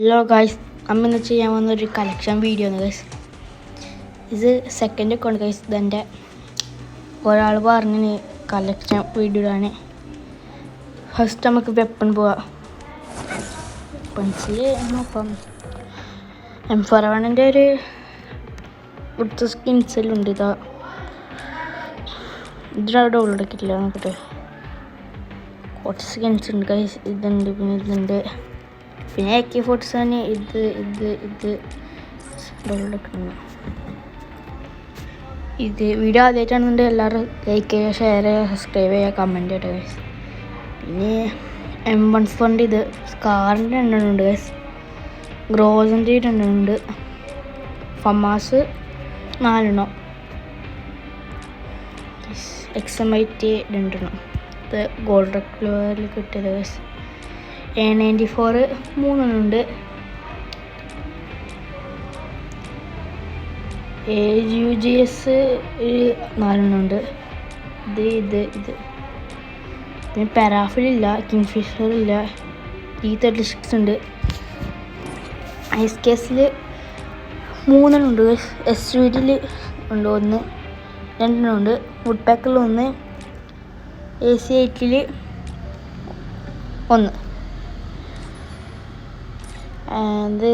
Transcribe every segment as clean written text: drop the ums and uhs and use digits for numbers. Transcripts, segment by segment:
Hello guys, നമ്മൾ ഇന്ന് ചെയ്യാൻ വന്നൊരു കളക്ഷൻ വീഡിയോ ആണ് ഗൈസ്. ഇത് സെക്കൻഡ് അക്കൗണ്ട് ഗൈസ്. ഇതെൻ്റെ ഒരാൾ പറഞ്ഞ് കളക്ഷൻ വീഡിയോ ആണ്. ഫസ്റ്റ് നമുക്ക് വെപ്പൺ പോവാം. വെപ്പൺസിൽ നോക്കാം. M41 ഒരു ഇവിടുത്തെ സ്കിൻസിലുണ്ട്. ഇതിലവിടെ ഡൗൺലോഡ് ആക്കിയിട്ടില്ല. നോക്കട്ടെ, കുറച്ച് സ്കിൻസ് ഉണ്ട് ഗൈസ്. ഇതുണ്ട്, പിന്നെ ഇതുണ്ട്, പിന്നെ AK-47 ഇത് ഡൗൺലോഡ് ആക്കണം. ഇത് വീഡിയോ ആദ്യമായിട്ടാണെന്നുണ്ടെങ്കിൽ എല്ലാവരും ലൈക്ക് ചെയ്യുക, ഷെയർ ചെയ്യുക, സബ്സ്ക്രൈബ് ചെയ്യുക, കമൻറ്റ് ചെയ്യുക ഗൈസ്. പിന്നെ M1 ഇത് സ്കാറിൻ്റെ എണ്ണമുണ്ട് ഗൈസ്. ഗ്രോസിൻ്റെ 2 ഉണ്ട്. ഫമാസ് 4 XMIT 2. ഇത് ഗോൾഡ് കളറിൽ കിട്ടിയത് ഗൈസ്. A94 3 ഉണ്ട്. AUGS 4 ഉണ്ട്. ഇത് പിന്നെ പാരാഫിലില്ല, കിങ്ഫിഷർ ഇല്ല. E36 ഉണ്ട്. SKSൽ 3 ഉണ്ട്. SVDൽ ഉണ്ട് 1, 2 ഉണ്ട്. വുഡ് പാക്കിൽ 1, AC8ൽ 1. അത്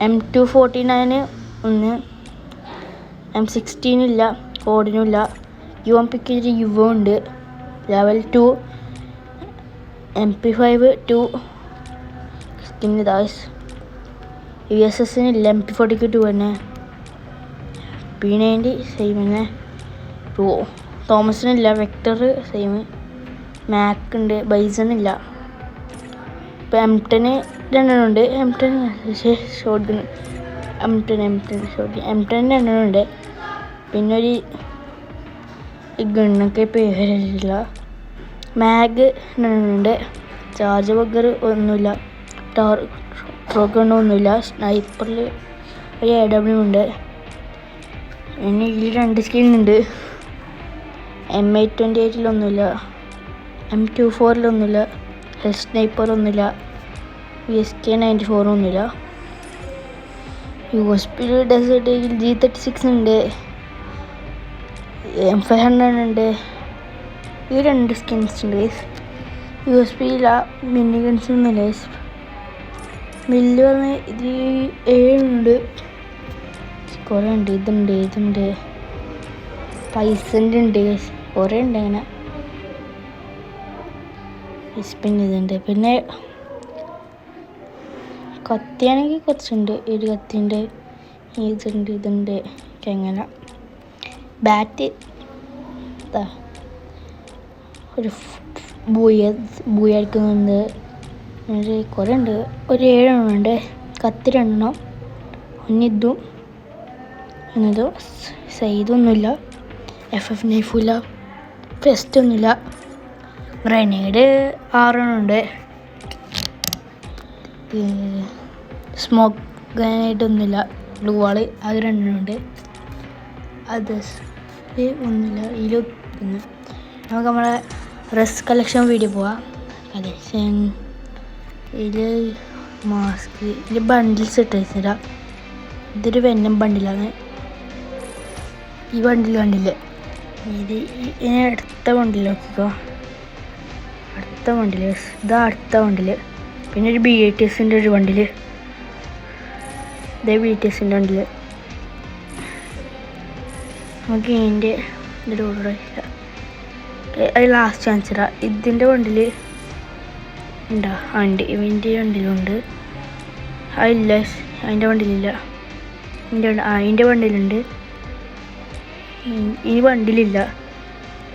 M249 1, M16 ഇല്ല, കോഡിനും ഇല്ല. UMPക്ക് യുവോ ഉണ്ട്, ലെവൽ 2. MP5 2 skin Das. USSന് ഇല്ല, MP40 2 തന്നെ. P90 സെയിം തന്നെ. തോമസിനില്ല. Vector same. മാക്ക് ഉണ്ട്. ബൈസൺ ഇല്ല. ഇപ്പോൾ M10 2 ഉണ്ട്. M10 shot gun. M10 shot gun. M10 2 ഉണ്ട്. പിന്നെ ഒരു ഗണ്ണൊക്കെ പേരില്ല. മാഗ് 2 ഉണ്ട്. ചാർജ് ബഗ്ഗർ ഒന്നുമില്ല. ട്രോ ഗണ്ണൊന്നുമില്ല. സ്നൈപ്പറിൽ ഒരു AW ഉണ്ട്. പിന്നെ ഇതിൽ 2 സ്കിൻ ഉണ്ട്. M828 ഒന്നുമില്ല. M24 ഒന്നുമില്ല. ഹെൽ സ്നൈപ്പർ ഒന്നുമില്ല. SK94 ഒന്നുമില്ല. USP ഡെസേർട്ട് G36 ഉണ്ട്. M500 ഉണ്ട്. ഈ 2 സ്കിൻസ് ഉണ്ട്. USP ഇല്ല. മിനി ഗൺസ് ഒന്നുമില്ല. മില്ല് പറഞ്ഞ ഇത് 7 ഉണ്ട്. കുറേ ഉണ്ട്. ഇതുണ്ട്. പൈസൻ്റെ ഉണ്ട്. കുറേ ഉണ്ട് അങ്ങനെ. പിന്നെ ഇതുണ്ട്. പിന്നെ കത്തിയാണെങ്കിൽ കുറച്ചുണ്ട്. ഒരു കത്തിയുണ്ട്. ഇതുണ്ട്. എങ്ങനെ ബാറ്റ് ഒരു ബൂയായിരിക്കുന്നുണ്ട്. കുറേ ഉണ്ട്. ഒരു 7 ഉണ്ട്. കത്തി 2. ഒന്നിതും സൈഡൊന്നുമില്ല. FF നൈഫില്ല. ഫെസ്റ്റ് ഒന്നുമില്ല. ഗ്രനേഡ് 6 ഉണ്ട്. സ്മോക്ക് ഗ്രനേഡ് ഒന്നുമില്ല. ബ്ലൂ വാള് അത് 2 ഉണ്ട്. അത് ഒന്നുമില്ല. പിന്നെ നമുക്ക് നമ്മളെ ഡ്രസ് കളക്ഷൻ വീഡിയോ പോവാം. കളക്ഷൻ ഇതിൽ മാസ്ക്, ഇതിൽ ബണ്ടിൽസ് ഇട്ട് വെച്ചിടാം. ഇതൊരു വെന്നം ബണ്ടിലാണ്. ഈ ബണ്ടിൽ കണ്ടില്ലേ? ഇനി അടുത്ത ബണ്ടിൽ നോക്കിക്കോ. അടുത്ത ബണ്ടിൽ ഇതാ. അടുത്ത ബണ്ടിൽ പിന്നെ ഒരു BATSൻ്റെ ഒരു ബണ്ടിൽ. ഇതേ BATSൻ്റെ ബണ്ടിൽ. നമുക്ക് ഇതിൻ്റെ ഇതിൻ്റെ ഓർഡർ അത് ലാസ്റ്റ് ചാൻസ് ഇടാം. ഇതിൻ്റെ ബണ്ടിൽ ഉണ്ടാ? ഉണ്ട്. ഇവൻ്റെ ബണ്ടിലുണ്ട്. അതില്ല. അതിൻ്റെ ബണ്ടിലില്ല. അതിൻ്റെ ബണ്ടിലുണ്ട്. ഇനി ബണ്ടിലില്ല.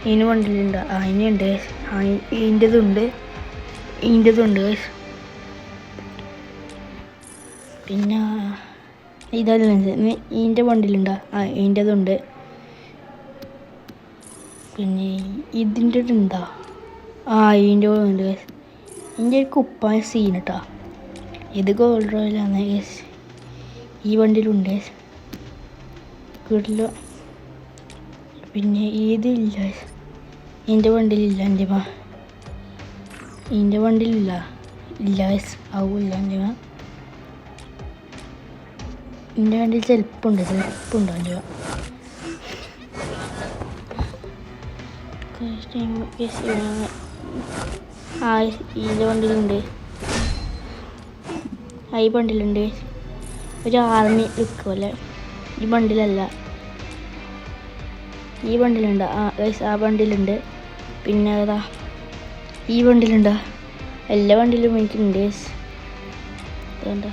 ഇതിന് ബണ്ടിലുണ്ട്. അതിനുണ്ട്. ഇതിൻ്റെതുണ്ട്. പിന്നെ ഇതല്ല. ഇതിൻ്റെ ബണ്ടിലുണ്ട്. ഇതിൻ്റെതുണ്ട്. പിന്നെ ഇതിൻ്റെ ഉണ്ടാ? ഇതിൻ്റെ ഉണ്ട്. ഇതിൻ്റെ ഒരു കുപ്പായ സീൻ കേട്ടോ. ഇത് ഗോൾഡ് റോയലാണ്. ഈ വണ്ടിയിലുണ്ട്. കിട്ടില്ല. പിന്നെ ഇതില്ല. ഇതിൻ്റെ വണ്ടിയിലില്ല. ഇതിൻ്റെ വണ്ടിയിലില്ല. ആവില്ല എൻ്റെ. എൻ്റെ വണ്ടിയിൽ ചെലപ്പുണ്ടോ അതിൻ്റെ ആ ഇതിൻ്റെ വണ്ടിയിലുണ്ട്, ഈ വണ്ടിയിലുണ്ട് ഒരു ആർമി ലുക്ക് പോലെ. ഈ വണ്ടിയിലല്ല, ഈ വണ്ടിയിലുണ്ട്. ആ വണ്ടിയിലുണ്ട്. പിന്നെ ഏതാ ഈ വണ്ടിയിലുണ്ട്. എല്ലാ വണ്ടിയിലും എനിക്കുണ്ട്. അതുകൊണ്ട്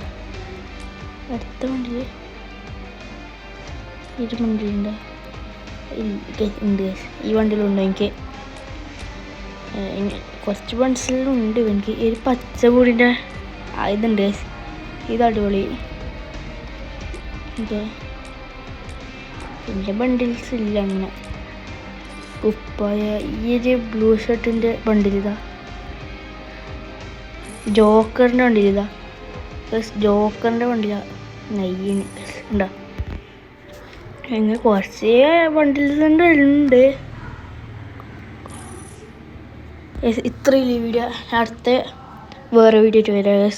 അടുത്ത വണ്ടിയിൽ ഈ വണ്ടിയിലുണ്ട്, ഉണ്ട്. ഈ വണ്ടിയിലുണ്ട് എനിക്ക്. കുറച്ച് ബണ്ടിലുണ്ട് എനിക്ക്. ഈ പച്ച കൂടിൻ്റെ ഇതുണ്ട്, ഇത് അടിപൊളി. ഓക്കെ, പിന്നെ ബണ്ടിൽസ് ഇല്ല അങ്ങനെ. കുപ്പായ ഈ ഒരു ബ്ലൂ ഷർട്ടിൻ്റെ ബണ്ടിലിതാ, ജോക്കറിൻ്റെ വണ്ടിയിലിതാ. ജോക്കറിൻ്റെ വണ്ടിയിലാ നെയ്യിന് ഉണ്ടാ. അങ്ങനെ കുറച്ച് ബണ്ടിൽസിൻ്റെ ഉണ്ട്. ഇത്രയും വീഡിയോ. അടുത്ത വേറെ വീഡിയോ ആയിട്ട് വരാം.